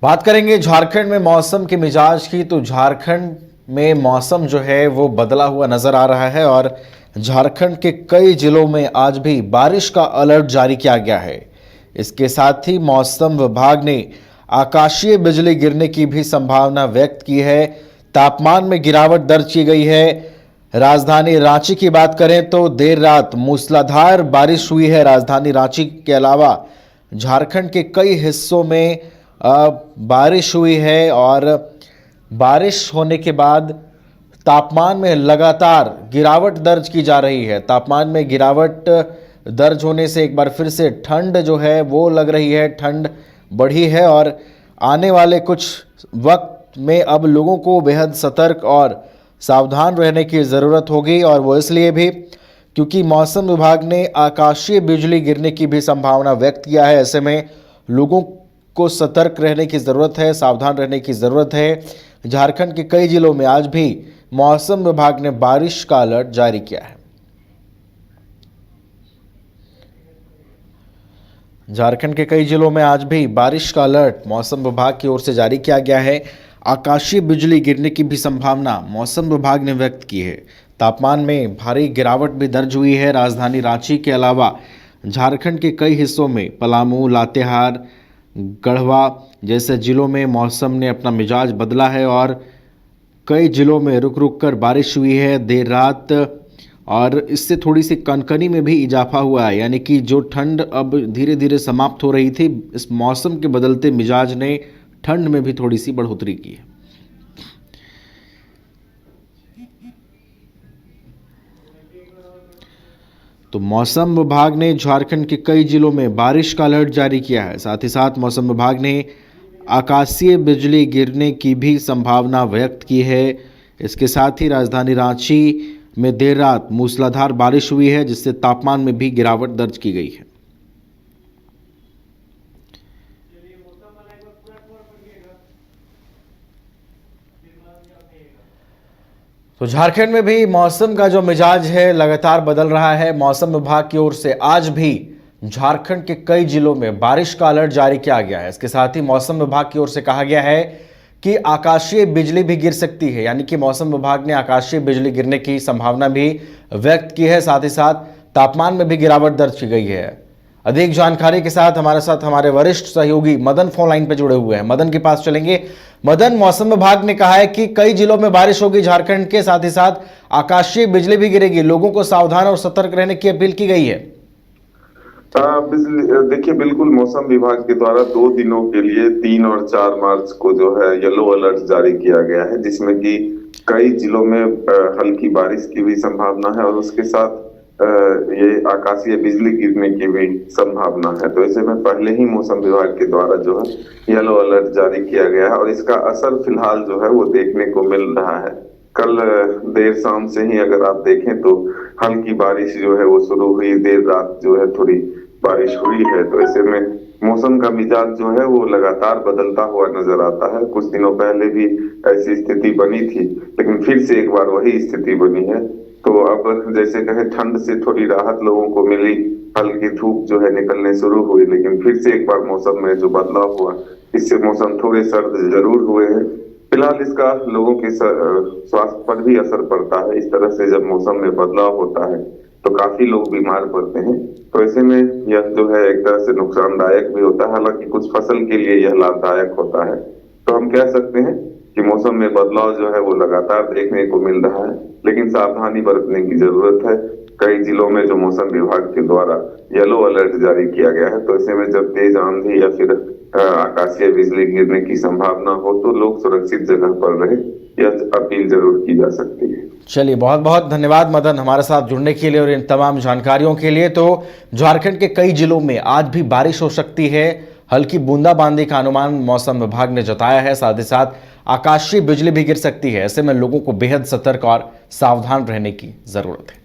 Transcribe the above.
बात करेंगे झारखंड में मौसम के मिजाज की। तो झारखंड में मौसम जो है वो बदला हुआ नजर आ रहा है और झारखंड के कई जिलों में आज भी बारिश का अलर्ट जारी किया गया है। इसके साथ ही मौसम विभाग ने आकाशीय बिजली गिरने की भी संभावना व्यक्त की है। तापमान में गिरावट दर्ज की गई है। राजधानी रांची की बात करें तो देर रात मूसलाधार बारिश हुई है। राजधानी रांची के अलावा झारखंड के कई हिस्सों में बारिश हुई है और बारिश होने के बाद तापमान में लगातार गिरावट दर्ज की जा रही है। तापमान में गिरावट दर्ज होने से एक बार फिर से ठंड जो है वो लग रही है, ठंड बढ़ी है और आने वाले कुछ वक्त में अब लोगों को बेहद सतर्क और सावधान रहने की ज़रूरत होगी। और वो इसलिए भी क्योंकि मौसम विभाग ने आकाशीय बिजली गिरने की भी संभावना व्यक्त किया है। ऐसे में लोगों को सतर्क रहने की ज़रूरत है, सावधान रहने की ज़रूरत है। झारखंड के कई जिलों में आज भी मौसम विभाग ने बारिश का अलर्ट जारी किया है। झारखंड के कई जिलों में आज भी बारिश का अलर्ट मौसम विभाग की ओर से जारी किया गया है। आकाशीय बिजली गिरने की भी संभावना मौसम विभाग ने व्यक्त की है। तापमान में भारी गिरावट भी दर्ज हुई है। राजधानी रांची के अलावा झारखंड के कई हिस्सों में पलामू, लातेहार, गढ़वा जैसे जिलों में मौसम ने अपना मिजाज बदला है और कई जिलों में रुक रुक कर बारिश हुई है देर रात और इससे थोड़ी सी कनकनी में भी इजाफा हुआ है। यानी कि जो ठंड अब धीरे धीरे समाप्त हो रही थी, इस मौसम के बदलते मिजाज ने ठंड में भी थोड़ी सी बढ़ोतरी की है। तो मौसम विभाग ने झारखंड के कई जिलों में बारिश का अलर्ट जारी किया है। साथ ही साथ मौसम विभाग ने आकाशीय बिजली गिरने की भी संभावना व्यक्त की है। इसके साथ ही राजधानी रांची में देर रात मूसलाधार बारिश हुई है जिससे तापमान में भी गिरावट दर्ज की गई है। तो झारखंड में भी मौसम का जो मिजाज है लगातार बदल रहा है। मौसम विभाग की ओर से आज भी झारखंड के कई जिलों में बारिश का अलर्ट जारी किया गया है। इसके साथ ही मौसम विभाग की ओर से कहा गया है कि आकाशीय बिजली भी गिर सकती है। यानी कि मौसम विभाग ने आकाशीय बिजली गिरने की संभावना भी व्यक्त की है। साथ ही साथ तापमान में भी गिरावट दर्ज की गई है। अधिक जानकारी के साथ हमारे वरिष्ठ सहयोगी मदन फोन लाइन पे जुड़े हुए हैं। मदन के पास चलेंगे। मदन, मौसम विभाग ने कहा है कि कई जिलों में बारिश होगी झारखंड के, साथ ही साथ आकाशीय बिजली भी गिरेगी। लोगों को सावधान और सतर्क रहने की अपील की गई है। देखिए, बिल्कुल मौसम विभाग के द्वारा 2 दिनों के लिए 3 और 4 मार्च को जो है येलो अलर्ट जारी किया गया है, जिसमें कि कई जिलों में हल्की बारिश की भी संभावना है और उसके साथ ये आकाशीय बिजली गिरने की भी संभावना है। तो ऐसे में पहले ही मौसम विभाग के द्वारा जो है येलो अलर्ट जारी किया गया है और इसका असर फिलहाल जो है वो देखने को मिल रहा है। कल देर शाम से ही अगर आप देखें तो हल्की बारिश जो है वो शुरू हुई, देर रात जो है थोड़ी बारिश हुई है। तो ऐसे में मौसम का मिजाज जो है वो लगातार बदलता हुआ नजर आता है। कुछ दिनों पहले भी ऐसी स्थिति बनी थी, लेकिन फिर से एक बार वही स्थिति बनी है। तो अब जैसे कहे ठंड से थोड़ी राहत लोगों को मिली, हल्की धूप जो है निकलने शुरू हुई, लेकिन फिर से एक बार मौसम में जो बदलाव हुआ इससे मौसम थोड़े सर्द जरूर हुए हैं। फिलहाल इसका लोगों के स्वास्थ्य पर भी असर पड़ता है। इस तरह से जब मौसम में बदलाव होता है तो काफी लोग बीमार पड़ते हैं। तो ऐसे में यह जो है एक तरह से नुकसानदायक भी होता है, हालांकि कुछ फसल के लिए यह लाभदायक होता है। तो हम कह सकते हैं कि मौसम में बदलाव जो है वो लगातार देखने को मिल रहा है, लेकिन सावधानी बरतने की जरूरत है। कई जिलों में जो मौसम विभाग के द्वारा येलो अलर्ट जारी किया गया है, तो ऐसे में जब तेज आंधी या फिर आकाशीय बिजली गिरने की संभावना हो तो लोग सुरक्षित जगह पर रहे, यह अपील जरूर की जा सकती है। चलिए, बहुत बहुत धन्यवाद मदन हमारे साथ जुड़ने के लिए और इन तमाम जानकारियों के लिए। तो झारखंड के कई जिलों में आज भी बारिश हो सकती है। हल्की बूंदाबांदी का अनुमान मौसम विभाग ने जताया है। साथ ही साथ आकाशीय बिजली भी गिर सकती है। ऐसे में लोगों को बेहद सतर्क और सावधान रहने की जरूरत है।